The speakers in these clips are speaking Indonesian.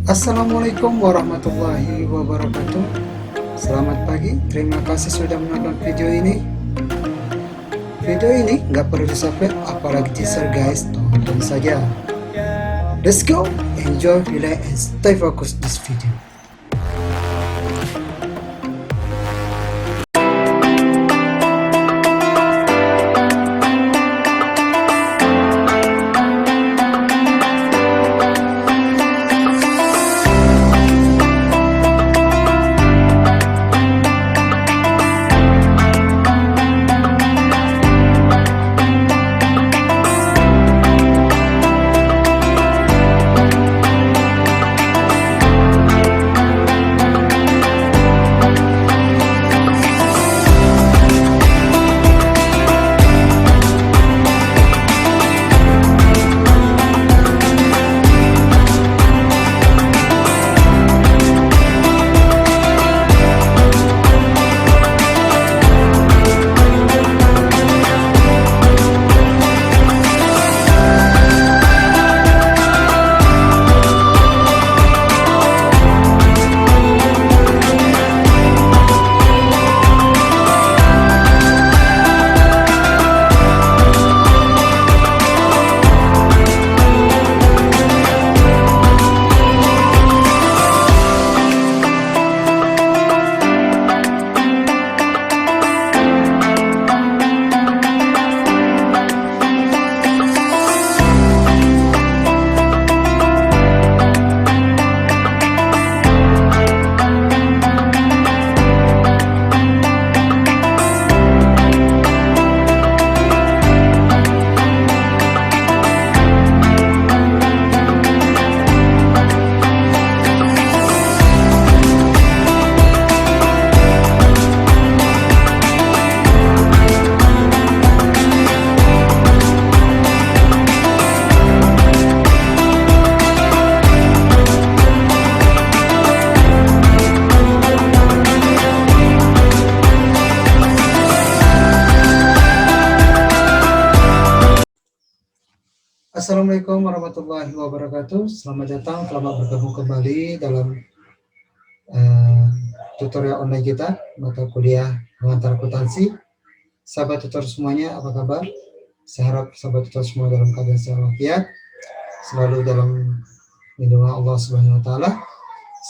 Assalamualaikum warahmatullahi wabarakatuh. Selamat pagi, terima kasih sudah menonton video ini. Video ini nggak perlu di-subscribe, apalagi teaser guys, tonton saja. Let's go, enjoy, relax, and stay focused this video. Assalamualaikum warahmatullahi wabarakatuh. Selamat datang, selamat bergabung kembali dalam tutorial online kita, mata kuliah pengantar akuntansi. Sahabat tutor semuanya, apa kabar? Saya harap sahabat tutor semua dalam keadaan sehat walafiat, selalu dalam lindungan Allah Subhanahu wa taala.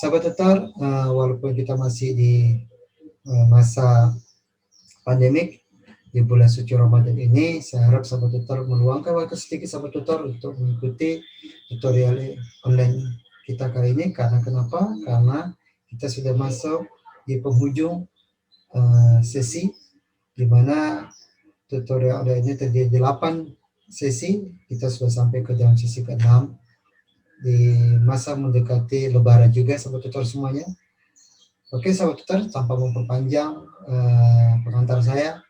Sahabat tutor, walaupun kita masih di masa pandemik, di bulan suci Ramadan ini, saya harap sahabat tutor meluangkan waktu sedikit sahabat tutor untuk mengikuti tutorial online kita kali ini. Karena kenapa? Karena kita sudah masuk di penghujung sesi, di mana tutorial online ini terdiri 8 sesi. Kita sudah sampai ke dalam sesi ke-6 di masa mendekati Lebaran juga sahabat tutor semuanya. Oke sahabat tutor, tanpa memperpanjang pengantar saya,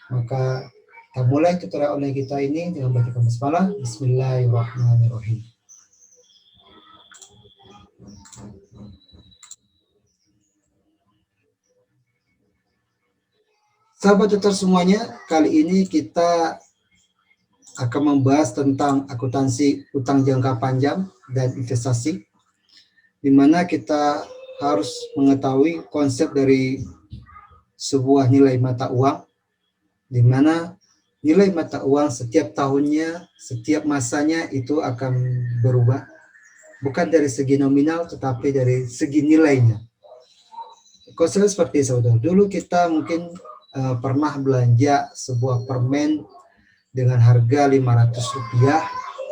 maka kita mulai tutorial online kita ini dengan bacaan basmalah. Bismillahirrahmanirrahim. Sahabat tutor semuanya, kali ini kita akan membahas tentang akuntansi utang jangka panjang dan investasi, di mana kita harus mengetahui konsep dari sebuah nilai mata uang, di mana nilai mata uang setiap tahunnya, setiap masanya itu akan berubah, bukan dari segi nominal, tetapi dari segi nilainya. Konsep seperti saudara, dulu kita mungkin pernah belanja sebuah permen dengan harga Rp500,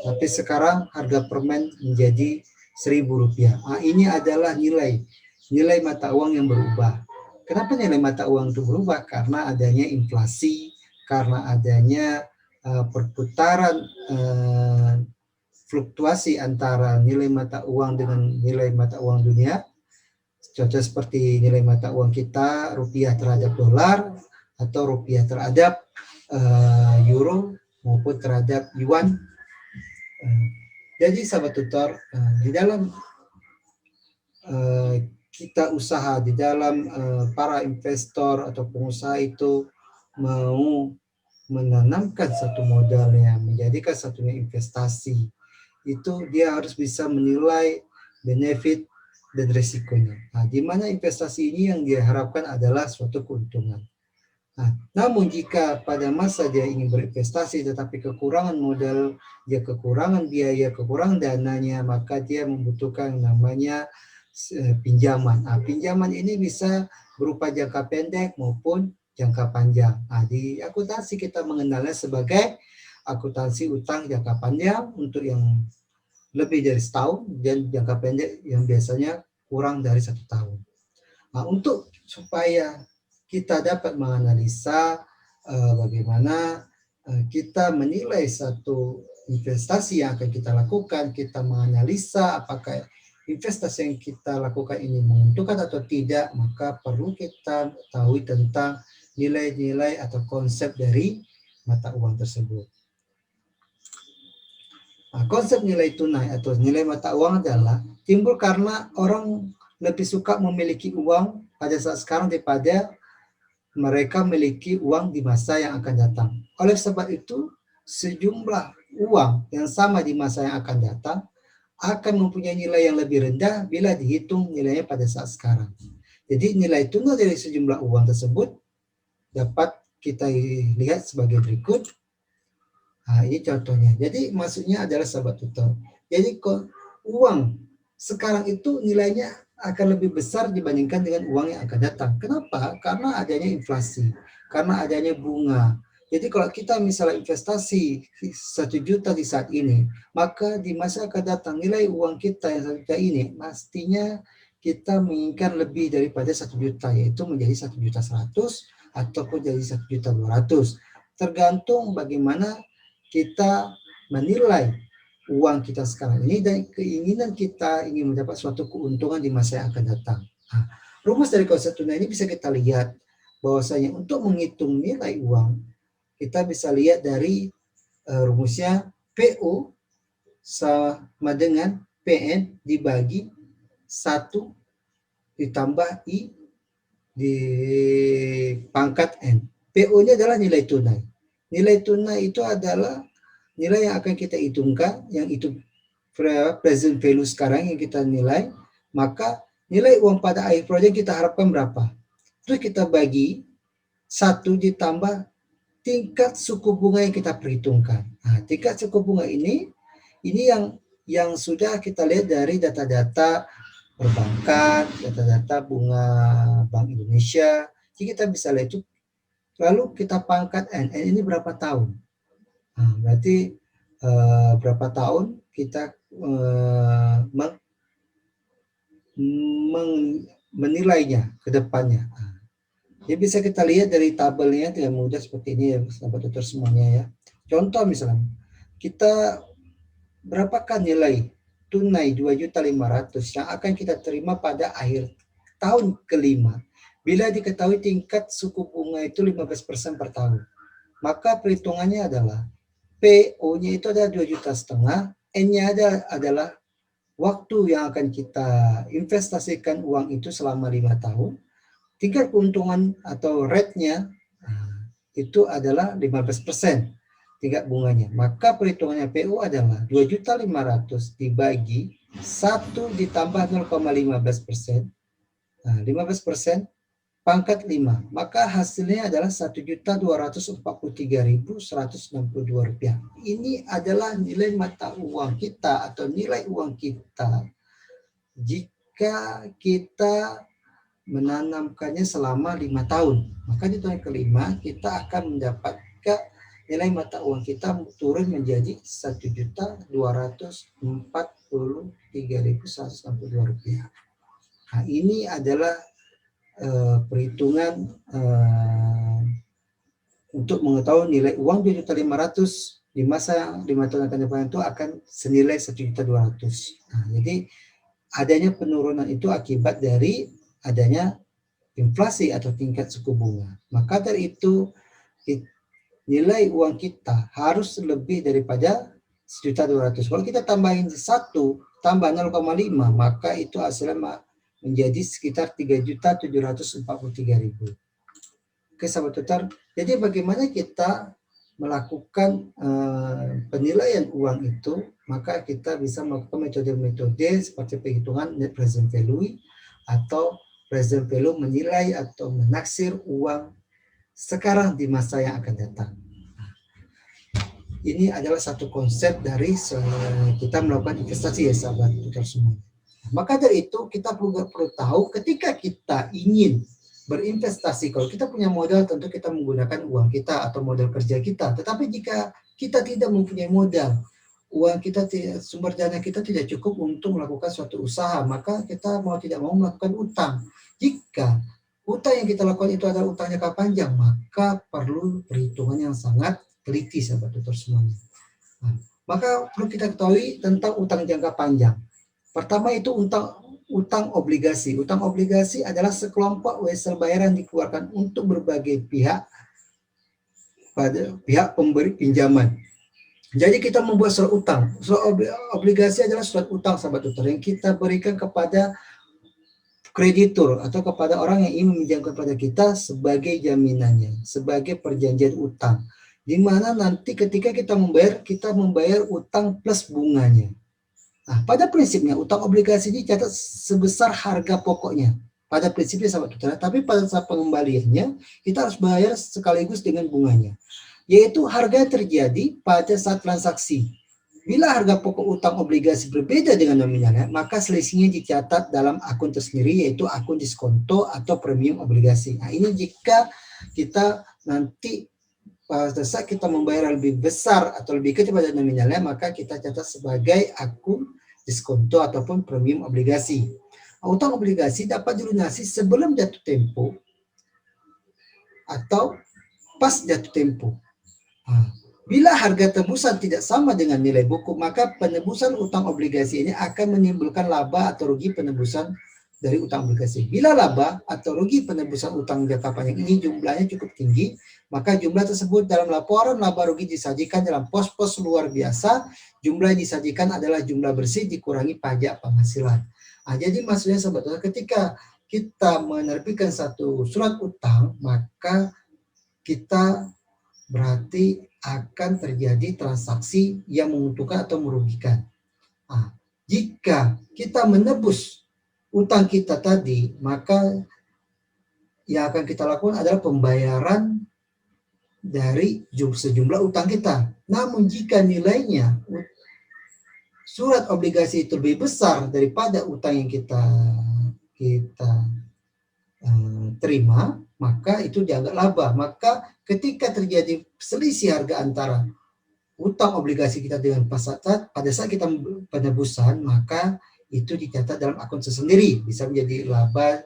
tapi sekarang harga permen menjadi Rp1.000. Nah, ini adalah nilai mata uang yang berubah. Kenapa nilai mata uang itu berubah? Karena adanya inflasi, karena adanya perputaran fluktuasi antara nilai mata uang dengan nilai mata uang dunia. Contoh seperti nilai mata uang kita, rupiah terhadap dolar, atau rupiah terhadap euro, maupun terhadap yuan. Jadi sahabat tutor, di dalam kita usaha, di dalam para investor atau pengusaha itu mau menanamkan satu modalnya, menjadikan satunya investasi, itu dia harus bisa menilai benefit, dan resikonya. Nah, di mana investasi ini yang diharapkan adalah suatu keuntungan. Nah, namun jika pada masa dia ingin berinvestasi tetapi kekurangan modal, dia kekurangan biaya, kekurangan dananya, maka dia membutuhkan namanya pinjaman. Nah, pinjaman ini bisa berupa jangka pendek maupun jangka panjang. Nah, di akuntansi kita mengenalnya sebagai akuntansi utang jangka panjang untuk yang lebih dari setahun dan jangka pendek yang biasanya kurang dari 1 tahun. Nah, untuk supaya kita dapat menganalisa bagaimana kita menilai satu investasi yang akan kita lakukan, kita menganalisa apakah investasi yang kita lakukan ini menguntungkan atau tidak, maka perlu kita tahu tentang nilai-nilai atau konsep dari mata uang tersebut. Nah, konsep nilai tunai atau nilai mata uang adalah timbul karena orang lebih suka memiliki uang pada saat sekarang daripada mereka memiliki uang di masa yang akan datang. Oleh sebab itu, sejumlah uang yang sama di masa yang akan datang akan mempunyai nilai yang lebih rendah bila dihitung nilainya pada saat sekarang. Jadi nilai tunai dari sejumlah uang tersebut dapat kita lihat sebagai berikut. Nah, ini contohnya. Jadi maksudnya adalah sahabat tutor. Jadi uang sekarang itu nilainya akan lebih besar dibandingkan dengan uang yang akan datang. Kenapa? Karena adanya inflasi, karena adanya bunga. Jadi kalau kita misalnya investasi 1 juta di saat ini, maka di masa akan datang nilai uang kita yang 1 juta ini pastinya kita menginginkan lebih daripada 1 juta, yaitu menjadi 1.100.000 ataupun jadi 1.200.000. Tergantung bagaimana kita menilai uang kita sekarang ini dan keinginan kita ingin mendapat suatu keuntungan di masa yang akan datang. Nah, rumus dari konsep tunai ini bisa kita lihat bahwasanya untuk menghitung nilai uang, kita bisa lihat dari rumusnya PO sama dengan PN dibagi 1 ditambah I di pangkat N. PO-nya adalah nilai tunai. Nilai tunai itu adalah nilai yang akan kita hitungkan, yang itu present value sekarang yang kita nilai, maka nilai uang pada akhir proyek kita harapkan berapa. Terus kita bagi 1 ditambah tingkat suku bunga yang kita perhitungkan. Nah, tingkat suku bunga ini yang sudah kita lihat dari data-data perbankan, data-data bunga Bank Indonesia. Jadi kita bisa lihat itu. Lalu kita pangkat N ini berapa tahun. Nah, berarti berapa tahun kita menilainya ke depannya. Jadi bisa kita lihat dari tabelnya dengan mudah seperti ini ya, sahabat tutor semuanya ya. Contoh misalnya, kita berapakah nilai tunai 2.500.000 yang akan kita terima pada akhir tahun kelima bila diketahui tingkat suku bunga itu 15% per tahun. Maka perhitungannya adalah PO-nya itu adalah 2,5 juta, N-nya adalah waktu yang akan kita investasikan uang itu selama 5 tahun, tingkat keuntungan atau rate-nya itu adalah 15% tingkat bunganya. Maka perhitungannya PO adalah 2.500.000 dibagi 1 ditambah 0,15%, 15% pangkat 5, maka hasilnya adalah Rp1.243.162. Ini adalah nilai mata uang kita atau nilai uang kita jika kita menanamkannya selama 5 tahun. Maka di tahun kelima kita akan mendapatkan nilai mata uang kita turun menjadi Rp1.243.162. Nah, ini adalah perhitungan untuk mengetahui nilai uang 2.500.000 di masa 5 tahun akan depan itu akan senilai 1.200.000. Nah, jadi adanya penurunan itu akibat dari adanya inflasi atau tingkat suku bunga. Maka dari itu nilai uang kita harus lebih daripada 1.200.000. Kalau kita tambahin 1 tambah 0,5 maka itu hasilnya menjadi sekitar 3.743.000. Oke sahabat tutor, jadi bagaimana kita melakukan penilaian uang itu, maka kita bisa melakukan metode-metode seperti perhitungan net present value atau present value menilai atau menaksir uang sekarang di masa yang akan datang. Ini adalah satu konsep dari kita melakukan investasi ya sahabat tutor semua. Maka dari itu kita juga perlu tahu ketika kita ingin berinvestasi, kalau kita punya modal tentu kita menggunakan uang kita atau modal kerja kita. Tetapi jika kita tidak mempunyai modal, uang kita sumber dana kita tidak cukup untuk melakukan suatu usaha, maka kita mau tidak mau melakukan utang. Jika utang yang kita lakukan itu adalah utang jangka panjang, maka perlu perhitungan yang sangat teliti sahabat tutor semuanya. Nah, maka perlu kita ketahui tentang utang jangka panjang. Pertama itu utang obligasi. Utang obligasi adalah sekelompok wesel bayaran dikeluarkan untuk berbagai pihak pada pihak pemberi pinjaman. Jadi kita membuat surat utang. Surat obligasi adalah surat utang sahabat tutor yang kita berikan kepada kreditur atau kepada orang yang ingin meminjamkan kepada kita sebagai jaminannya, sebagai perjanjian utang. Di mana nanti ketika kita membayar utang plus bunganya. Nah, pada prinsipnya utang obligasi dicatat sebesar harga pokoknya. Pada prinsipnya sahabat tutor, tapi pada saat pengembaliannya kita harus bayar sekaligus dengan bunganya. Yaitu harga terjadi pada saat transaksi. Bila harga pokok utang obligasi berbeda dengan nominalnya, maka selisihnya dicatat dalam akun tersendiri, yaitu akun diskonto atau premium obligasi. Nah, ini jika kita nanti pada saat kita membayar lebih besar atau lebih kecil pada nominalnya, maka kita catat sebagai akun diskonto ataupun premium obligasi. Utang obligasi dapat dilunasi sebelum jatuh tempo atau pas jatuh tempo. Bila harga tebusan tidak sama dengan nilai buku, maka penebusan utang obligasi ini akan menimbulkan laba atau rugi penebusan dari utang obligasi. Bila laba atau rugi penebusan utang jangka panjang ini jumlahnya cukup tinggi, maka jumlah tersebut dalam laporan laba rugi disajikan dalam pos-pos luar biasa. Jumlah yang disajikan adalah jumlah bersih dikurangi pajak penghasilan. Nah, jadi maksudnya sebetulnya ketika kita menerbitkan satu surat utang, maka kita berarti akan terjadi transaksi yang menguntungkan atau merugikan. Nah, jika kita menebus utang kita tadi, maka yang akan kita lakukan adalah pembayaran dari sejumlah utang kita. Namun jika nilainya surat obligasi itu lebih besar daripada utang yang kita terima, maka itu dianggap laba. Maka ketika terjadi selisih harga antara utang obligasi kita dengan pada saat kita penebusan, maka itu dicatat dalam akun tersendiri, bisa menjadi laba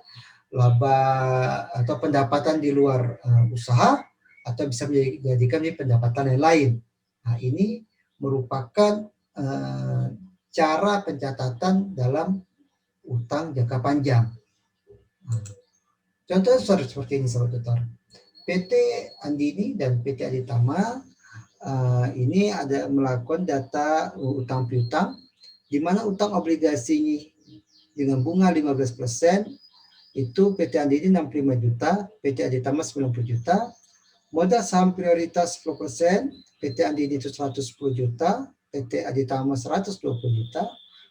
atau pendapatan di luar usaha, atau bisa dijadikan pendapatan yang lain. Nah, ini merupakan cara pencatatan dalam utang jangka panjang. Contoh seperti ini sahabat tutor. PT Andini dan PT Aditama ini ada melakukan data utang piutang, di mana utang obligasi dengan bunga 15% itu PT Andini 65 juta, PT Aditama 90 juta, modal saham prioritas 10%, PT Andini itu 110 juta, PT Aditama 120 juta,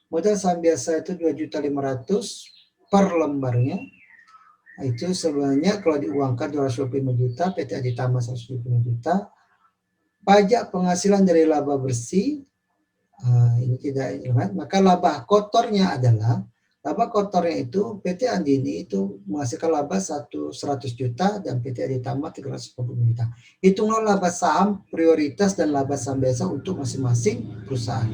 modal saham biasa itu 2.500.000 per lembarnya. Itu sebenarnya kalau diuangkan 225 juta, PT Aditama 125 juta. Pajak penghasilan dari laba bersih, ini tidak ingat, maka laba kotornya adalah, laba kotornya itu PT Andini itu menghasilkan laba 100 juta dan PT Aditama 350 juta. Hitunglah laba saham prioritas dan laba saham biasa untuk masing-masing perusahaan.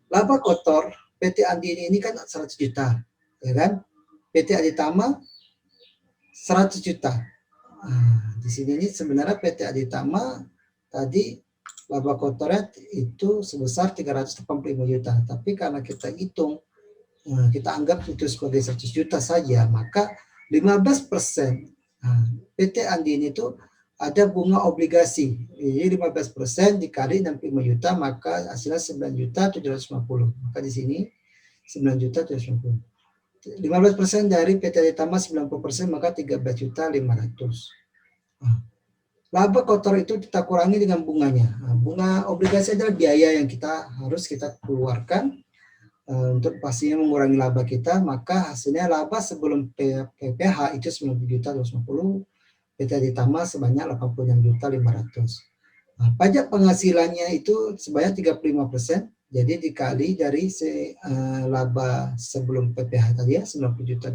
Laba kotor PT Andini ini kan 100 juta, ya kan? PT Aditama 100 juta. Di sini ini sebenarnya PT Aditama tadi laba kotornya itu sebesar 385 juta. Tapi karena kita hitung, kita anggap itu sebagai 100 juta saja, maka 15% PT Andini itu ada bunga obligasi. Jadi 15% dikali 65 juta, maka hasilnya 9 juta 750. Maka di sini 9 juta 750. 15% dari PT Aditama 90%, maka 13.500. Laba kotor itu kita kurangi dengan bunganya. Nah, bunga obligasi adalah biaya yang harus kita keluarkan untuk pastinya mengurangi laba kita, maka hasilnya laba sebelum PPh itu 90.250, PT ditambah sebanyak 86.500. Nah, pajak penghasilannya itu sebanyak 35%, jadi dikali dari laba sebelum PPh tadi ya 90.250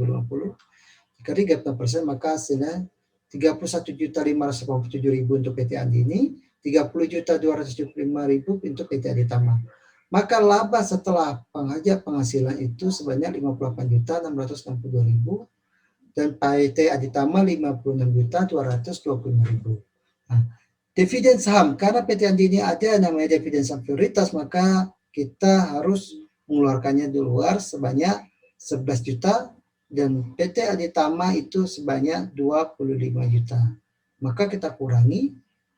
dikali 30%, maka hasilnya 31.587.000 untuk PT Andini, 30.275.000 untuk PT Aditama. Maka laba setelah pajak penghasilan itu sebanyak 58.662.000 dan PT Aditama 56.225.000. Nah, dividen saham, karena PT Andini ada namanya dividen saham prioritas, maka kita harus mengeluarkannya di luar sebanyak 11 juta dan PT Aditama itu sebanyak 25 juta. Maka kita kurangi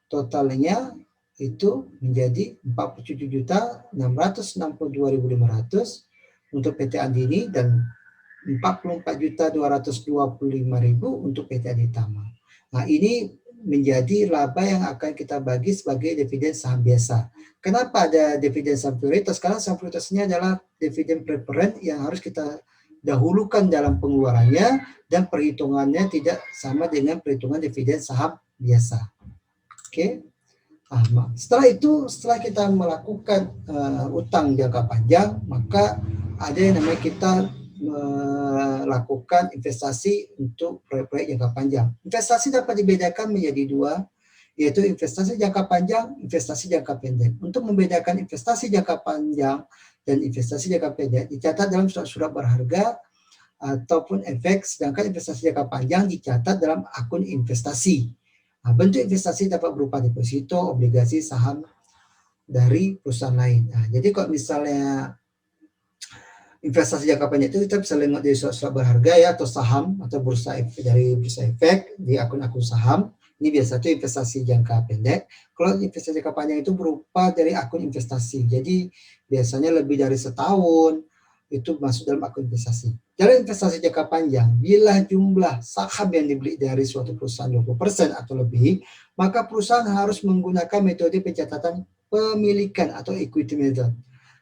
totalnya itu menjadi 47.662.500 untuk PT Andini dan 44.225.000 untuk PT Aditama. Nah, ini menjadi laba yang akan kita bagi sebagai dividen saham biasa. Kenapa ada dividen saham prioritas? Karena saham prioritas ini adalah dividen preferen yang harus kita dahulukan dalam pengeluarannya dan perhitungannya tidak sama dengan perhitungan dividen saham biasa. Oke. Nah, setelah kita melakukan utang jangka panjang, maka ada yang namanya kita melakukan investasi untuk proyek-proyek jangka panjang. Investasi dapat dibedakan menjadi dua, yaitu investasi jangka panjang, investasi jangka pendek. Untuk membedakan investasi jangka panjang dan investasi jangka pendek dicatat dalam surat berharga ataupun efek, sedangkan investasi jangka panjang dicatat dalam akun investasi. Nah, bentuk investasi dapat berupa deposito, obligasi, saham dari perusahaan lain. Nah, jadi kalau misalnya investasi jangka pendek itu kita bisa lihat dari surat berharga ya, atau saham atau bursa dari bursa efek di akun-akun saham. Ini biasa itu investasi jangka pendek. Kalau investasi jangka panjang itu berupa dari akun investasi. Jadi biasanya lebih dari setahun itu masuk dalam akun investasi. Dalam investasi jangka panjang, bila jumlah saham yang dibeli dari suatu perusahaan 20% atau lebih, maka perusahaan harus menggunakan metode pencatatan pemilikan atau equity method.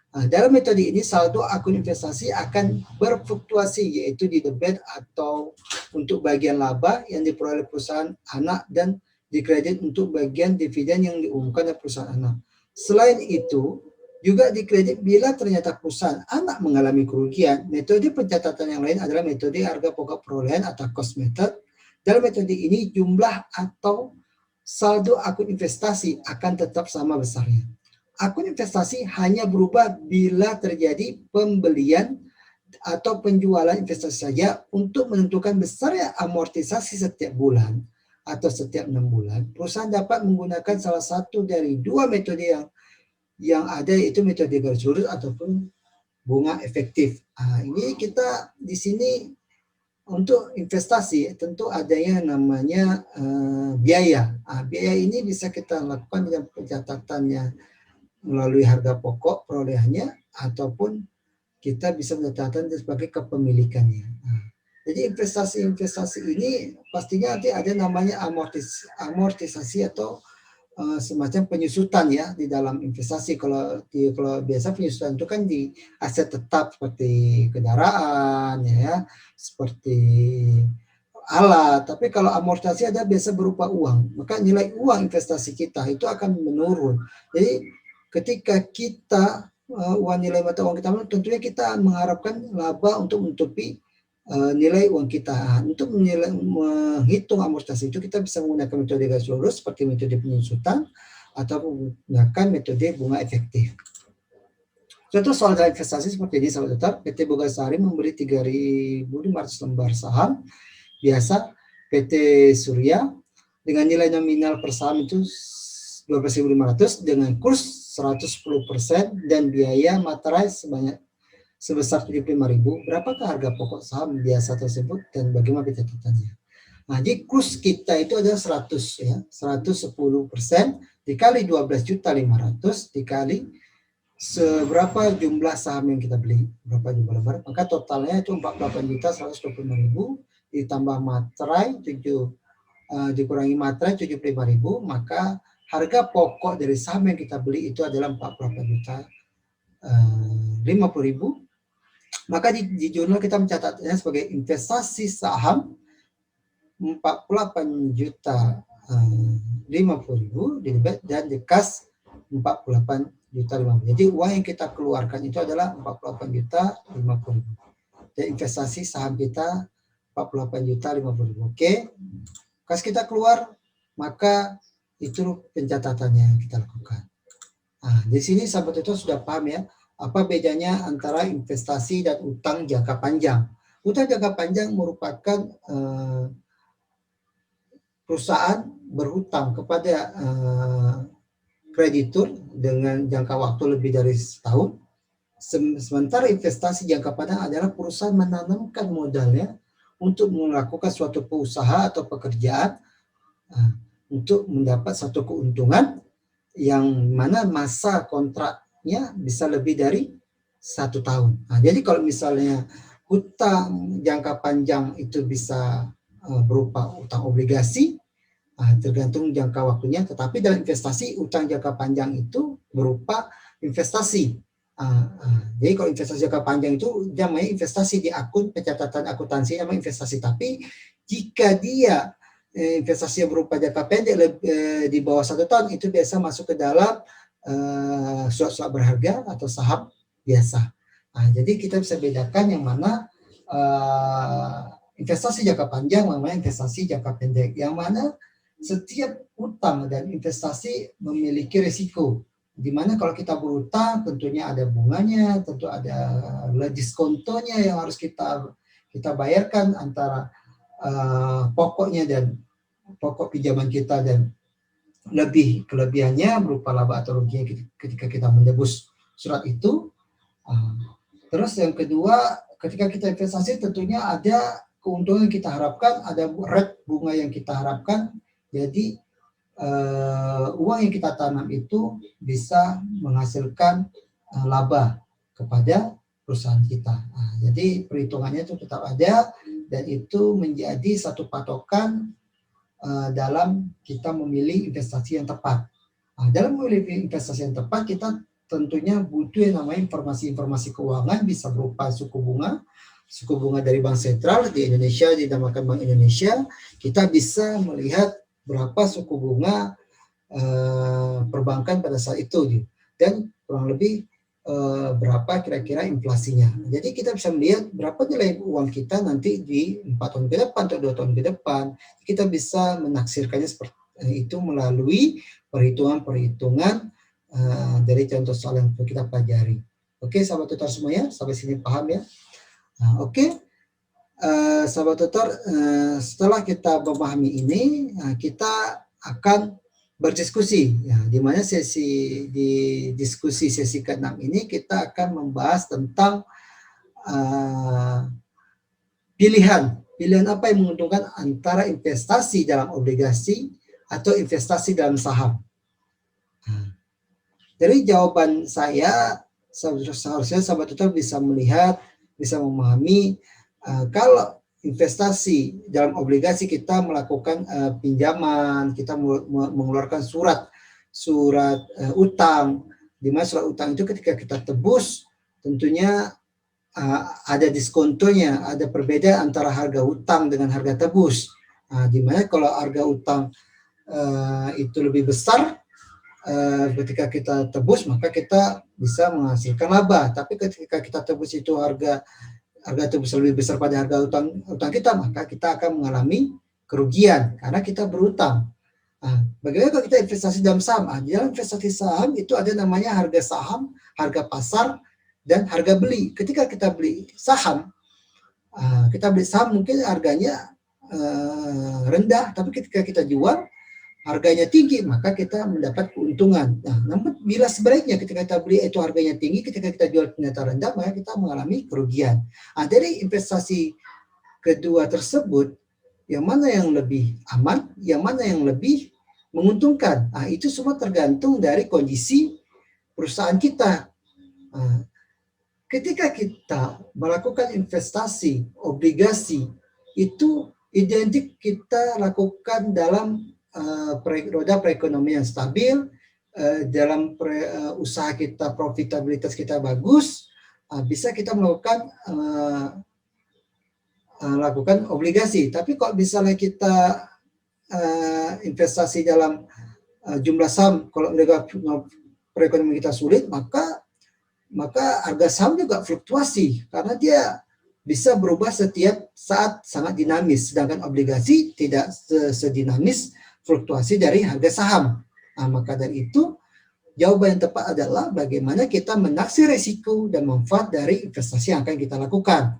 Nah, dalam metode ini saldo akun investasi akan berfluktuasi, yaitu di debit atau untuk bagian laba yang diperoleh perusahaan anak dan dikredit untuk bagian dividen yang diumumkan oleh perusahaan anak. Selain itu, juga dikredit bila ternyata perusahaan anak mengalami kerugian. Metode pencatatan yang lain adalah metode harga pokok perolehan atau cost method. Dalam metode ini jumlah atau saldo akun investasi akan tetap sama besarnya. Akun investasi hanya berubah bila terjadi pembelian atau penjualan investasi saja. Untuk menentukan besarnya amortisasi setiap bulan atau setiap 6 bulan, perusahaan dapat menggunakan salah satu dari dua metode yang ada, yaitu metode garis lurus ataupun bunga efektif. Nah, ini kita di sini untuk investasi tentu adanya namanya biaya. Biaya ini bisa kita lakukan dengan pencatatannya melalui harga pokok perolehannya ataupun kita bisa mencatatkan sebagai kepemilikannya. Nah, jadi investasi ini pastinya nanti ada namanya amortisasi atau semacam penyusutan ya di dalam investasi. Kalau biasa penyusutan itu kan di aset tetap seperti kendaraan ya, seperti alat. Tapi kalau amortisasi ada biasa berupa uang, maka nilai uang investasi kita itu akan menurun. Jadi ketika kita uang nilai mata uang kita menurun, tentunya kita mengharapkan laba untuk menutupi nilai uang kita. Untuk menghitung amortisasi itu kita bisa menggunakan metode garis lurus seperti metode penyusutan atau menggunakan metode bunga efektif. Contoh soal investasi seperti ini, sahabat tetap, PT Bogasari memberi 3.500 lembar saham biasa PT Surya dengan nilai nominal per saham itu 12.500 dengan kurs 110% dan biaya materai sebesar 75.000. Berapakah harga pokok saham biasa tersebut dan bagaimana pencatatannya? Nah, di kurs kita itu ada 100 ya, 110% dikali 12.500 dikali seberapa jumlah saham yang kita beli, berapa jumlah lembar, maka totalnya itu 48.125.000 ditambah materai 75.000 dikurangi materai 75.000, maka harga pokok dari saham yang kita beli itu adalah 48.050.000. Maka di jurnal kita mencatatnya sebagai investasi saham 48.050.000 di debit dan dikas 48.050.000. Jadi uang yang kita keluarkan itu adalah 48.050.000. Dan investasi saham kita 48.050.000. Oke. Kas kita keluar, maka itu pencatatannya yang kita lakukan. Nah, di sini sahabat tutor sudah paham ya, apa bedanya antara investasi dan utang jangka panjang. Utang jangka panjang merupakan perusahaan berhutang kepada kreditur dengan jangka waktu lebih dari setahun. Sementara investasi jangka panjang adalah perusahaan menanamkan modalnya untuk melakukan suatu usaha atau pekerjaan untuk mendapat satu keuntungan yang mana masa kontraknya bisa lebih dari 1 tahun. Nah, jadi kalau misalnya hutang jangka panjang itu bisa berupa utang obligasi, tergantung jangka waktunya, tetapi dalam investasi utang jangka panjang itu berupa investasi. Jadi kalau investasi jangka panjang itu namanya investasi di akun pencatatan akuntansi, namanya investasi. Tapi jika dia investasi yang berupa jangka pendek di bawah 1 tahun, itu biasa masuk ke dalam surat-surat berharga atau saham biasa. Jadi kita bisa bedakan yang mana investasi jangka panjang, namanya investasi jangka pendek, yang mana setiap utang dan investasi memiliki risiko. Di mana kalau kita berutang tentunya ada bunganya, tentu ada diskontonya yang harus kita bayarkan antara pokoknya dan pokok pinjaman kita, dan kelebihannya berupa laba atau ruginya ketika kita menebus surat itu. Terus yang kedua, ketika kita investasi tentunya ada keuntungan yang kita harapkan, ada rate bunga yang kita harapkan. Jadi uang yang kita tanam itu bisa menghasilkan laba kepada perusahaan kita. Jadi perhitungannya itu tetap ada, dan itu menjadi satu patokan dalam kita memilih investasi yang tepat. Dalam memilih investasi yang tepat, kita tentunya butuh yang namanya informasi-informasi keuangan, bisa berupa suku bunga dari Bank Sentral di Indonesia, dinamakan Bank Indonesia. Kita bisa melihat berapa suku bunga perbankan pada saat itu, dan kurang lebih berapa kira-kira inflasinya. Jadi kita bisa melihat berapa nilai uang kita nanti di 4 tahun ke depan atau 2 tahun ke depan. Kita bisa menaksirkannya seperti itu melalui perhitungan-perhitungan dari contoh soal yang kita pelajari. Oke, sahabat tutor semuanya, sampai sini paham ya? Oke. Sahabat tutor, setelah kita memahami ini, kita akan berdiskusi, ya, di mana di diskusi sesi ke-6 ini kita akan membahas tentang pilihan apa yang menguntungkan antara investasi dalam obligasi atau investasi dalam saham. Dari jawaban saya, seharusnya sahabat tutor bisa melihat, bisa memahami kalau investasi dalam obligasi kita melakukan pinjaman, kita mengeluarkan surat utang, di mana surat utang itu ketika kita tebus tentunya ada diskontonya, ada perbedaan antara harga utang dengan harga tebus. Di mana kalau harga utang itu lebih besar ketika kita tebus, maka kita bisa menghasilkan laba. Tapi ketika kita tebus itu harga tebus lebih besar pada harga utang kita, maka kita akan mengalami kerugian karena kita berutang. Bagaimana kalau kita investasi dalam saham? Dalam investasi saham itu ada namanya harga saham, harga pasar, dan harga beli. Ketika kita beli saham, mungkin harganya rendah, tapi ketika kita jual harganya tinggi, maka kita mendapat keuntungan. Namun bila sebaliknya ketika kita beli itu harganya tinggi, ketika kita jual ternyata rendah, maka kita mengalami kerugian. Dari investasi kedua tersebut, yang mana yang lebih aman, yang mana yang lebih menguntungkan? Itu semua tergantung dari kondisi perusahaan kita. Ketika kita melakukan investasi obligasi, itu identik kita lakukan dalam roda perekonomian stabil, dalam usaha kita, profitabilitas kita bagus, bisa kita melakukan lakukan obligasi. Tapi kalau misalnya kita investasi dalam jumlah saham, kalau perekonomian kita sulit, maka harga saham juga fluktuasi karena dia bisa berubah setiap saat, sangat dinamis. Sedangkan obligasi tidak sedinamis fluktuasi dari harga saham. Maka dari itu jawaban yang tepat adalah bagaimana kita menaksir risiko dan manfaat dari investasi yang akan kita lakukan.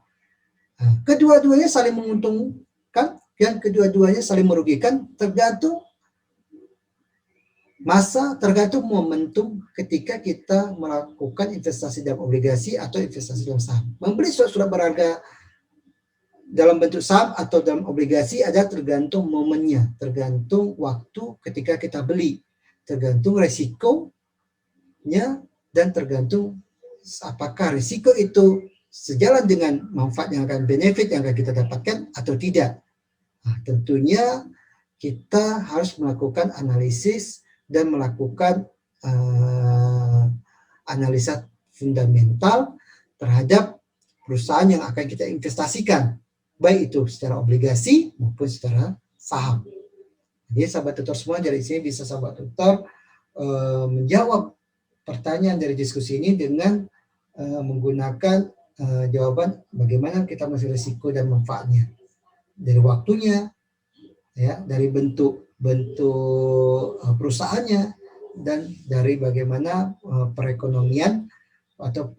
Kedua-duanya saling menguntungkan, yang kedua-duanya saling merugikan, tergantung masa, tergantung momentum ketika kita melakukan investasi dalam obligasi atau investasi dalam saham. Membeli surat berharga dalam bentuk saham atau dalam obligasi ada tergantung momennya, tergantung waktu ketika kita beli, tergantung resikonya, dan tergantung apakah risiko itu sejalan dengan manfaat yang akan benefit yang akan kita dapatkan atau tidak. Tentunya kita harus melakukan analisis dan melakukan analisa fundamental terhadap perusahaan yang akan kita investasikan, baik itu secara obligasi maupun secara saham. Jadi sahabat tutor semua, dari sini bisa sahabat tutor menjawab pertanyaan dari diskusi ini dengan menggunakan jawaban bagaimana kita melihat risiko dan manfaatnya, dari waktunya, ya, dari bentuk perusahaannya, dan dari bagaimana perekonomian atau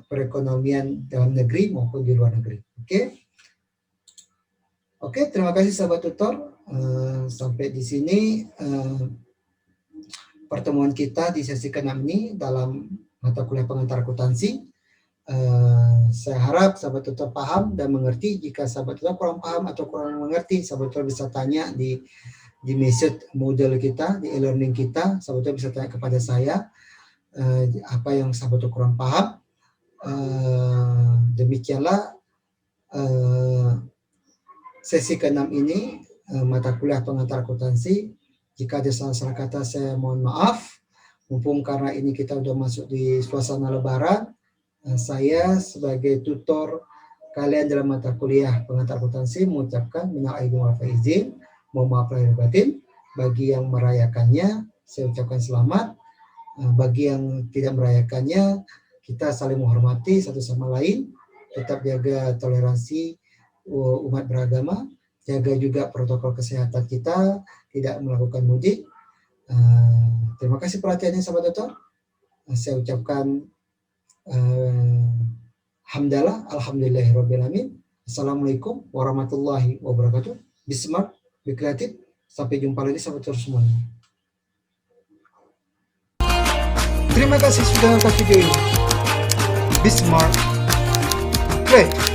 perekonomian dalam negeri maupun di luar negeri. Oke, terima kasih sahabat tutor. Sampai di sini pertemuan kita di sesi ke-6 ini dalam mata kuliah pengantar akuntansi. Saya harap sahabat tutor paham dan mengerti. Jika sahabat tutor kurang paham atau kurang mengerti, sahabat tutor bisa tanya di message model kita, di e-learning kita. Sahabat tutor bisa tanya kepada saya apa yang sahabat tutor kurang paham. Demikianlah sesi ke-6 ini, mata kuliah pengantar akuntansi. Jika ada salah-salah kata, saya mohon maaf. Mumpung karena ini kita udah masuk di suasana lebaran, saya sebagai tutor kalian dalam mata kuliah pengantar akuntansi mengucapkan minal aidin wal faizin, mohon maaf lahir batin. Bagi yang merayakannya, saya ucapkan selamat. Bagi yang tidak merayakannya, kita saling menghormati satu sama lain. Tetap jaga toleransi umat beragama, jaga juga protokol kesehatan kita, tidak melakukan mudik. Terima kasih perhatiannya sahabat tutor. Saya ucapkan hamdalah, alhamdulillahirrabbilalamin. Assalamualaikum warahmatullahi wabarakatuh. Be smart, be creative. Sampai jumpa lagi sahabat tutor semuanya. Terima kasih sudah nonton video ini. Be smart, creative.